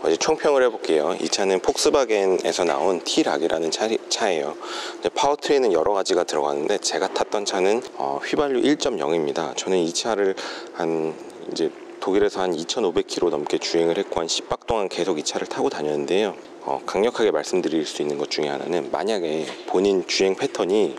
이제 총평을 해볼게요. 이 차는 폭스바겐에서 나온 T-락이라는 차예요. 파워트레인은 여러 가지가 들어가는데 제가 탔던 차는 휘발유 1.0입니다. 저는 이 차를 이제 독일에서 한 2,500km 넘게 주행을 했고 한 10박 동안 계속 이 차를 타고 다녔는데요. 강력하게 말씀드릴 수 있는 것 중에 하나는, 만약에 본인 주행 패턴이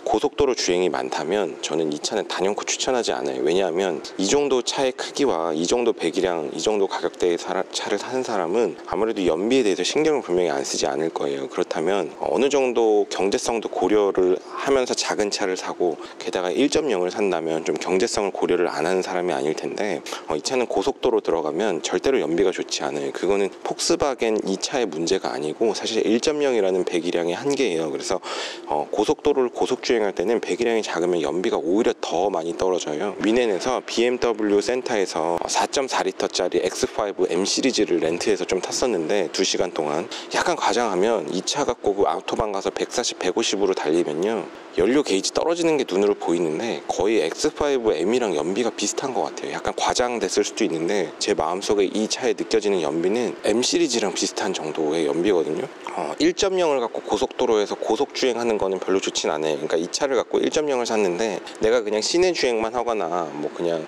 고속도로 주행이 많다면 저는 이 차는 단연코 추천하지 않아요. 왜냐하면 이 정도 차의 크기와 이 정도 배기량, 이 정도 가격대의 차를 사는 사람은 아무래도 연비에 대해서 신경을 분명히 안 쓰지 않을 거예요. 그렇다면 어느 정도 경제성도 고려를 하면서 작은 차를 사고, 게다가 1.0을 산다면 좀 경제성을 고려를 안 하는 사람이 아닐 텐데, 이 차는 고속도로 들어가면 절대로 연비가 좋지 않아요. 그거는 폭스바겐 이 차의 문제가 아니고 사실 1.0이라는 배기량의 한계예요. 그래서 고속도로를 고속주행 할 때는 배기량이 작으면 연비가 오히려 더 많이 떨어져요. 미넨에서 BMW 센터에서 4.4L짜리 X5 M 시리즈를 렌트해서 좀 탔었는데 2시간 동안 약간 과장하면 이 차 갖고 그 아우토반 가서 140, 150으로 달리면요, 연료 게이지 떨어지는 게 눈으로 보이는데 거의 X5M이랑 연비가 비슷한 것 같아요. 약간 과장됐을 수도 있는데 제 마음속에 이 차에 느껴지는 연비는 M 시리즈랑 비슷한 정도의 연비거든요. 1.0을 갖고 고속도로에서 고속주행하는 거는 별로 좋진 않아요. 그러니까 이 차를 갖고 1.0을 샀는데 내가 그냥 시내 주행만 하거나 뭐 그냥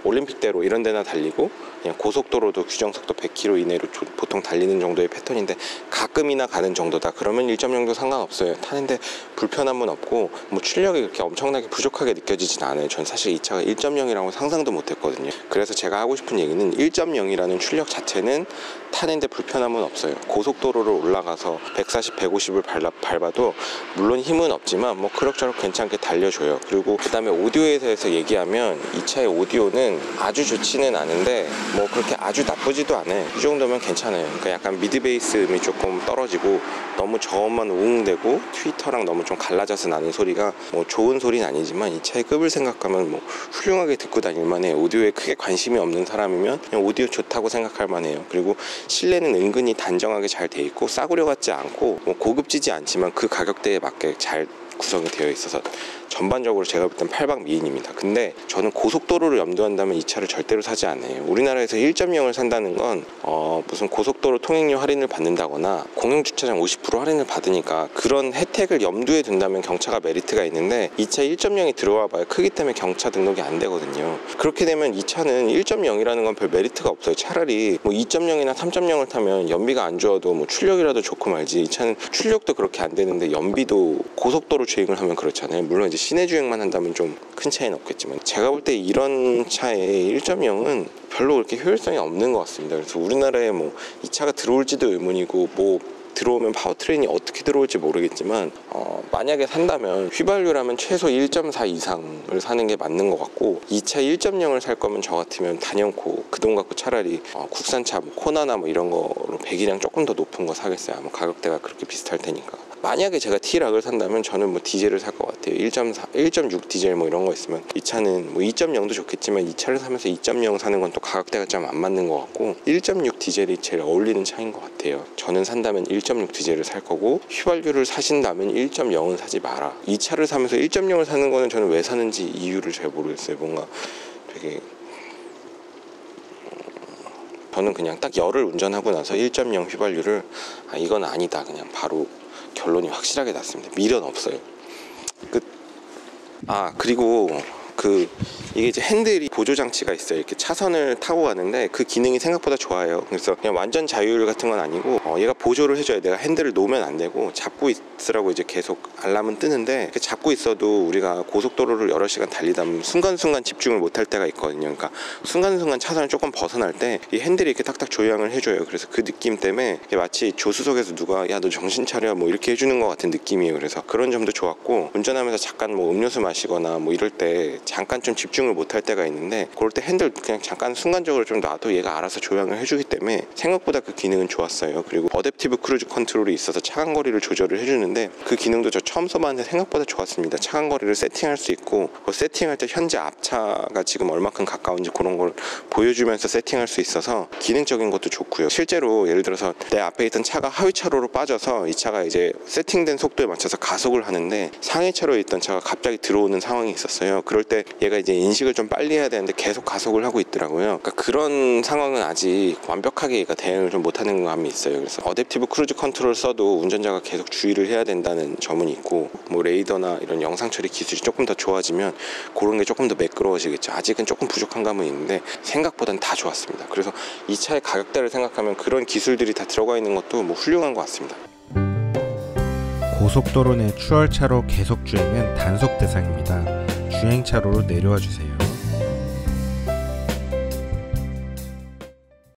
올림픽대로 이런 데나 달리고 그냥 고속도로도 규정속도 100km 이내로 보통 달리는 정도의 패턴인데 가끔이나 가는 정도다, 그러면 1.0도 상관없어요. 타는데 불편함은 없고 뭐 출력이 그렇게 엄청나게 부족하게 느껴지진 않아요. 전 사실 이 차가 1.0이라고 상상도 못했거든요. 그래서 제가 하고 싶은 얘기는 1.0이라는 출력 자체는 타는데 불편함은 없어요. 고속도로를 올라가서 140, 150을 밟아도 물론 힘은 없지만 뭐 그럭저럭 괜찮게 달려줘요. 그리고 그 다음에 오디오에 대해서 얘기하면 이 차의 오디오는 아주 좋지는 않은데 뭐 그렇게 아주 나쁘지도 않아요. 이 정도면 괜찮아요. 그러니까 약간 미드베이스 음이 조금 떨어지고 너무 저음만 우웅대고 트위터랑 너무 좀 갈라져서 나는 소리가 뭐 좋은 소리는 아니지만 이 차의 급을 생각하면 뭐 훌륭하게 듣고 다닐만 해요. 오디오에 크게 관심이 없는 사람이면 그냥 오디오 좋다고 생각할 만해요. 그리고 실내는 은근히 단정하게 잘 돼 있고 싸구려 같지 않고 뭐 고급지지 않지만 그 가격대에 맞게 잘 구성이 되어 있어서 전반적으로 제가 볼 땐 8박 미인입니다. 근데 저는 고속도로를 염두한다면 이 차를 절대로 사지 않아요. 우리나라에서 1.0을 산다는 건 무슨 고속도로 통행료 할인을 받는다거나 공영주차장 50% 할인을 받으니까 그런 혜택을 염두에 둔다면 경차가 메리트가 있는데, 이 차 1.0이 들어와 봐요. 크기 때문에 경차 등록이 안 되거든요. 그렇게 되면 이 차는 1.0이라는 건 별 메리트가 없어요. 차라리 뭐 2.0이나 3.0을 타면 연비가 안 좋아도 뭐 출력이라도 좋고 말지, 이 차는 출력도 그렇게 안 되는데 연비도 고속도로 주행을 하면 그렇잖아요. 물론 이제 시내 주행만 한다면 좀 큰 차이는 없겠지만, 제가 볼 때 이런 차의 1.0은 별로 그렇게 효율성이 없는 것 같습니다. 그래서 우리나라에 뭐 이 차가 들어올지도 의문이고, 뭐 들어오면 파워트레인이 어떻게 들어올지 모르겠지만 만약에 산다면 휘발유라면 최소 1.4 이상을 사는 게 맞는 것 같고, 이 차 1.0을 살 거면 저 같으면 단연코 그 돈 갖고 차라리 국산차 뭐 코나나 뭐 이런 거로 배기량 조금 더 높은 거 사겠어요. 아마 가격대가 그렇게 비슷할 테니까. 만약에 제가 T-락을 산다면 저는 뭐 디젤을 살 것 같아요. 1.4, 1.6 디젤 뭐 이런 거 있으면. 이 차는 뭐 2.0도 좋겠지만 이 차를 사면서 2.0 사는 건 또 가격대가 좀 안 맞는 것 같고, 1.6 디젤이 제일 어울리는 차인 것 같아요. 저는 산다면 1.6 디젤을 살 거고, 휘발유를 사신다면 1.0은 사지 마라. 이 차를 사면서 1.0을 사는 거는 저는 왜 사는지 이유를 잘 모르겠어요. 뭔가 되게 저는 그냥 딱 열을 운전하고 나서 1.0 휘발유를 이건 아니다, 그냥 바로 결론이 확실하게 났습니다. 미련 없어요. 끝. 그리고 이게 이제 핸들이 보조 장치가 있어요. 이렇게 차선을 타고 가는데 그 기능이 생각보다 좋아요. 그래서 그냥 완전 자율 같은 건 아니고 얘가 보조를 해줘요. 내가 핸들을 놓으면 안 되고 잡고 있으라고 이제 계속 알람은 뜨는데, 이렇게 잡고 있어도 우리가 고속도로를 여러 시간 달리다 보면 순간순간 집중을 못할 때가 있거든요. 그러니까 순간순간 차선을 조금 벗어날 때 이 핸들이 이렇게 딱딱 조향을 해줘요. 그래서 그 느낌 때문에 마치 조수석에서 누가 야 너 정신 차려 뭐 이렇게 해주는 것 같은 느낌이에요. 그래서 그런 점도 좋았고, 운전하면서 잠깐 뭐 음료수 마시거나 뭐 이럴 때 잠깐 좀 집중을 못할 때가 있는데, 그럴 때 핸들 그냥 잠깐 순간적으로 좀 놔도 얘가 알아서 조향을 해주기 때문에 생각보다 그 기능은 좋았어요. 그리고 어댑티브 크루즈 컨트롤이 있어서 차간 거리를 조절을 해주는데, 그 기능도 저 처음 써봤는데 생각보다 좋았습니다. 차간 거리를 세팅할 수 있고, 세팅할 때 현재 앞차가 지금 얼마큼 가까운지 그런 걸 보여주면서 세팅할 수 있어서 기능적인 것도 좋고요. 실제로 예를 들어서 내 앞에 있던 차가 하위 차로로 빠져서 이 차가 이제 세팅된 속도에 맞춰서 가속을 하는데 상위 차로에 있던 차가 갑자기 들어오는 상황이 있었어요. 그럴 때 근데 얘가 이제 인식을 좀 빨리 해야 되는데 계속 가속을 하고 있더라고요. 그러니까 그런 상황은 아직 완벽하게 얘가 대응을 좀 못하는 감이 있어요. 그래서 어댑티브 크루즈 컨트롤 써도 운전자가 계속 주의를 해야 된다는 점은 있고, 뭐 레이더나 이런 영상 처리 기술이 조금 더 좋아지면 그런 게 조금 더 매끄러워지겠죠. 아직은 조금 부족한 감은 있는데 생각보단 다 좋았습니다. 그래서 이 차의 가격대를 생각하면 그런 기술들이 다 들어가 있는 것도 뭐 훌륭한 것 같습니다. 고속도로 내 추월차로 계속 주행은 단속 대상입니다. 주행차로로 내려와 주세요.